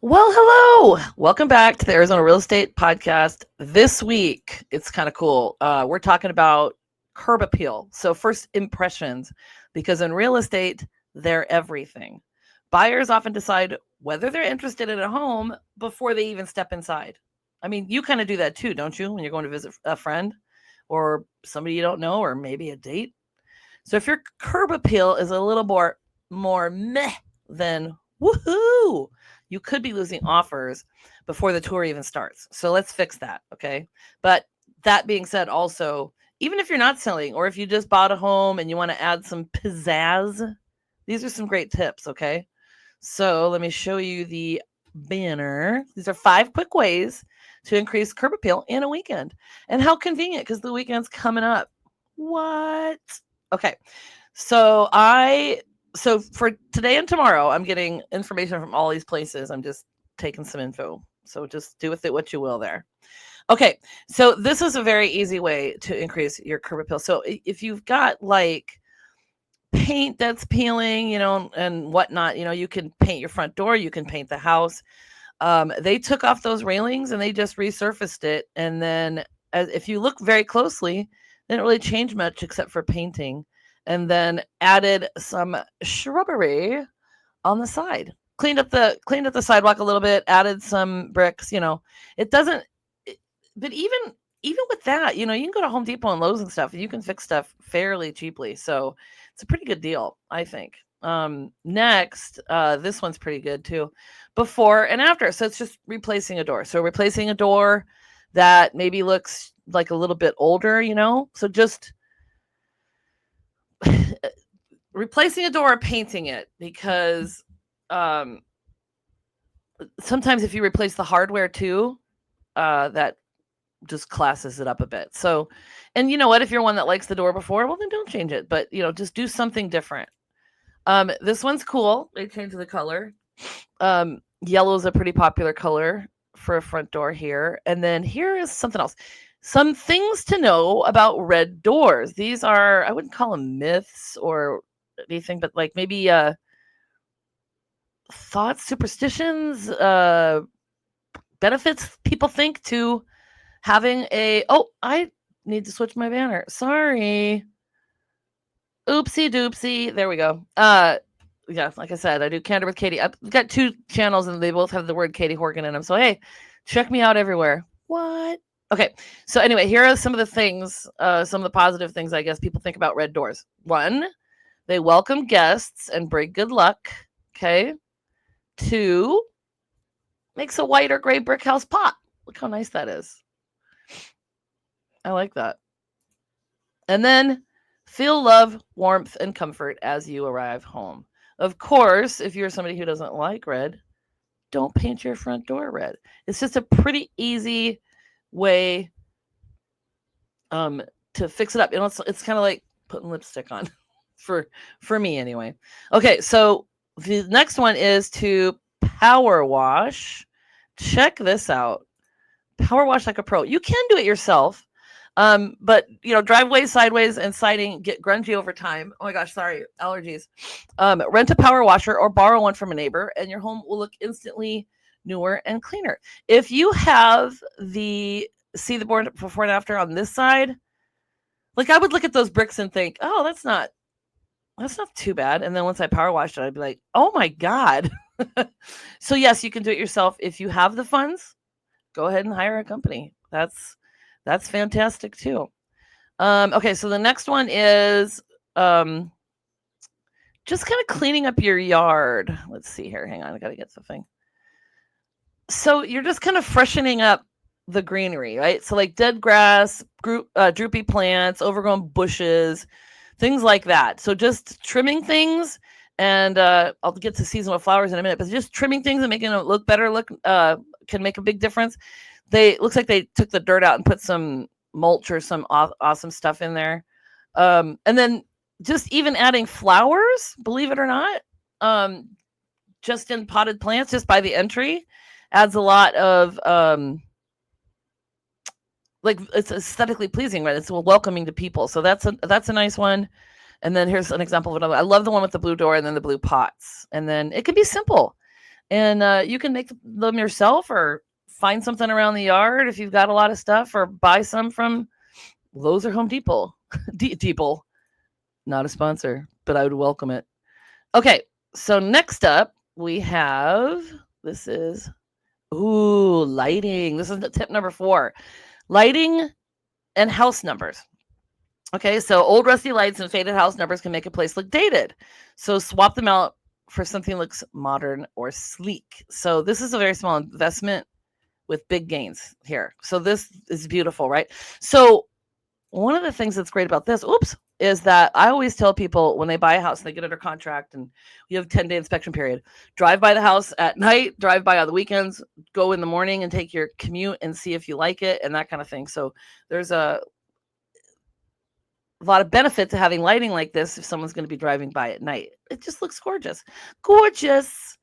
Well, hello. Welcome back to the Arizona Real Estate Podcast. This week, it's kind of cool. We're talking about curb appeal. So first impressions, because in real estate, they're everything. Buyers often decide whether they're interested in a home before they even step inside. I mean, you kind of do that too, don't you? When you're going to visit a friend or somebody you don't know, or maybe a date. So if your curb appeal is a little more meh than woohoo, you could be losing offers before the tour even starts. So let's fix that, okay? But that being said, also, even if you're not selling or if you just bought a home and you want to add some pizzazz, these are some great tips, okay? So let me show you the banner. These are 5 quick ways to increase curb appeal in a weekend. And how convenient, because the weekend's coming up. What? Okay. So for today and tomorrow, I'm getting information from all these places. I'm just taking some info. So just do with it what you will there. Okay. So this is a very easy way to increase your curb appeal. So if you've got like paint that's peeling, and whatnot, you can paint your front door, you can paint the house. They took off those railings and they just resurfaced it. And then if you look very closely, they didn't really change much except for painting. And then added some shrubbery on the side. Cleaned up the sidewalk a little bit, added some bricks, It doesn't but even with that, you can go to Home Depot and Lowe's and stuff, and you can fix stuff fairly cheaply. So it's a pretty good deal, I think. Next, this one's pretty good too. Before and after. So it's just replacing a door. So replacing a door that maybe looks like a little bit older, So just replacing a door or painting it, because sometimes if you replace the hardware too, that just classes it up a bit. So, and you know what, if you're one that likes the door before, well, then don't change it, but just do something different. This one's cool. They changed the color. Yellow is a pretty popular color for a front door here. And then here is something else. Some things to know about red doors. These are, I wouldn't call them myths or anything, but like maybe thoughts, superstitions, benefits people think to having I need to switch my banner. Sorry. Oopsie doopsie. There we go. Yeah, like I said, I do Candor with Katie. I've got 2 channels and they both have the word Katie Horgan in them. So, hey, check me out everywhere. What? Okay. So anyway, here are some of the things, some of the positive things I guess people think about red doors. 1, they welcome guests and bring good luck. Okay. 2, makes a white or gray brick house pop. Look how nice that is. I like that. And then feel love, warmth, and comfort as you arrive home. Of course, if you're somebody who doesn't like red, don't paint your front door red. It's just a pretty easy way to fix it up. It's kind of like putting lipstick on for me anyway. Okay, so the next one is to power wash. Check this out. Power wash like a pro. You can do it yourself. But driveways, sideways, and siding get grungy over time. Oh my gosh, sorry, allergies. Rent a power washer or borrow one from a neighbor, and your home will look instantly newer and cleaner. If you have see the board before and after on this side, like I would look at those bricks and think, oh, that's not too bad. And then once I power washed it, I'd be like, oh my God. So yes, you can do it yourself if you have the funds. Go ahead and hire a company. That's fantastic too. Okay, so the next one is just kind of cleaning up your yard. Let's see here. Hang on, I gotta get the thing. So you're just kind of freshening up the greenery, right? So like dead grass, droopy plants, overgrown bushes, things like that. So just trimming things, and I'll get to seasonal flowers in a minute, but just trimming things and making it look better can make a big difference. Looks like they took the dirt out and put some mulch or some awesome stuff in there. And then just even adding flowers, believe it or not, just in potted plants, just by the entry, adds a lot of like it's aesthetically pleasing, right? It's welcoming to people. So that's a nice one. And then here's an example of another. I love the one with the blue door and then the blue pots. And then it can be simple. And you can make them yourself or find something around the yard if you've got a lot of stuff, or buy some from Lowe's or Home Depot. Depot, not a sponsor, but I would welcome it. Okay, so next up we have, this is, lighting. This is tip number 4. Lighting and house numbers. Okay, so old rusty lights and faded house numbers can make a place look dated. So swap them out for something that looks modern or sleek. So this is a very small investment with big gains here. So this is beautiful, right? So one of the things that's great about this, is that I always tell people when they buy a house and they get under contract and you have a 10-day inspection period, drive by the house at night, drive by on the weekends, go in the morning and take your commute and see if you like it and that kind of thing. So there's a lot of benefit to having lighting like this if someone's going to be driving by at night. It just looks gorgeous. Gorgeous.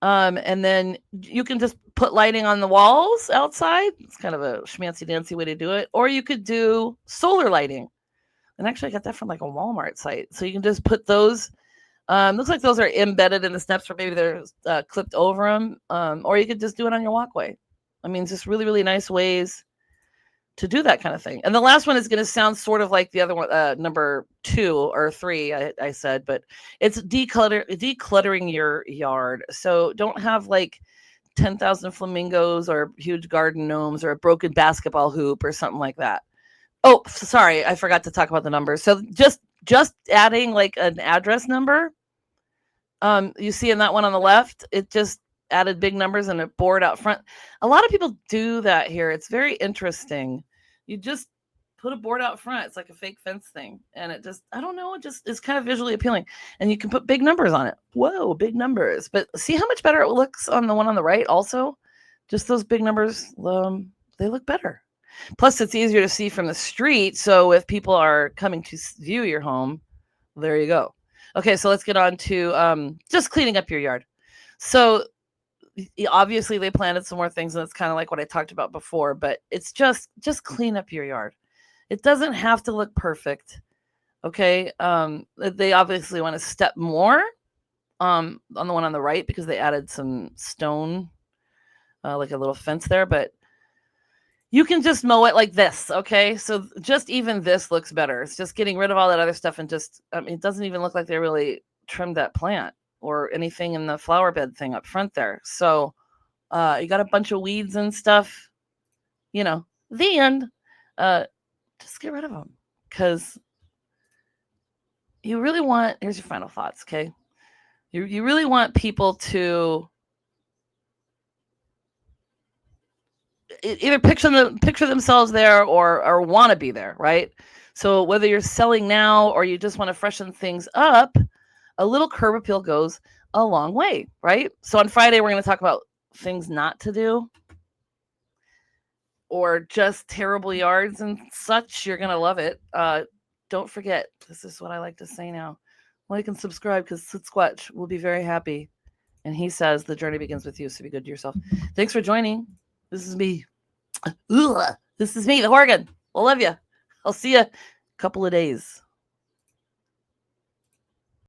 And then you can just put lighting on the walls outside. It's kind of a schmancy-dancy way to do it. Or you could do solar lighting. And actually, I got that from like a Walmart site. So you can just put those. Looks like those are embedded in the steps, or maybe they're clipped over them. Or you could just do it on your walkway. I mean, just really, really nice ways to do that kind of thing. And the last one is going to sound sort of like the other one, number 2 or 3, I said, but it's decluttering your yard. So don't have like 10,000 flamingos or huge garden gnomes or a broken basketball hoop or something like that. Oh, sorry, I forgot to talk about the numbers. So just adding like an address number. You see in that one on the left, it just added big numbers and a board out front. A lot of people do that here. It's very interesting. You just put a board out front. It's like a fake fence thing. And it just, I don't know, it just is kind of visually appealing. And you can put big numbers on it. Whoa, big numbers. But see how much better it looks on the one on the right also? Just those big numbers, they look better. Plus, it's easier to see from the street. So if people are coming to view your home, there you go. Okay, so let's get on to just cleaning up your yard. So obviously they planted some more things, and it's kind of like what I talked about before, but it's just clean up your yard. It doesn't have to look perfect. Okay. They obviously want to step more on the one on the right because they added some stone, like a little fence there, but you can just mow it like this. Okay. So just even this looks better. It's just getting rid of all that other stuff and just, it doesn't even look like they really trimmed that plant or anything in the flower bed thing up front there. So you got a bunch of weeds and stuff, the end. Just get rid of them because you really want, here's your final thoughts. Okay. You really want people to either picture themselves there or want to be there. Right. So whether you're selling now or you just want to freshen things up, a little curb appeal goes a long way, right? So on Friday, we're going to talk about things not to do or just terrible yards and such. You're going to love it. Don't forget, this is what I like to say now. Like and subscribe because Squatch will be very happy. And he says the journey begins with you, so be good to yourself. Thanks for joining. This is me. This is me, the Horgan. I love you. I'll see you a couple of days.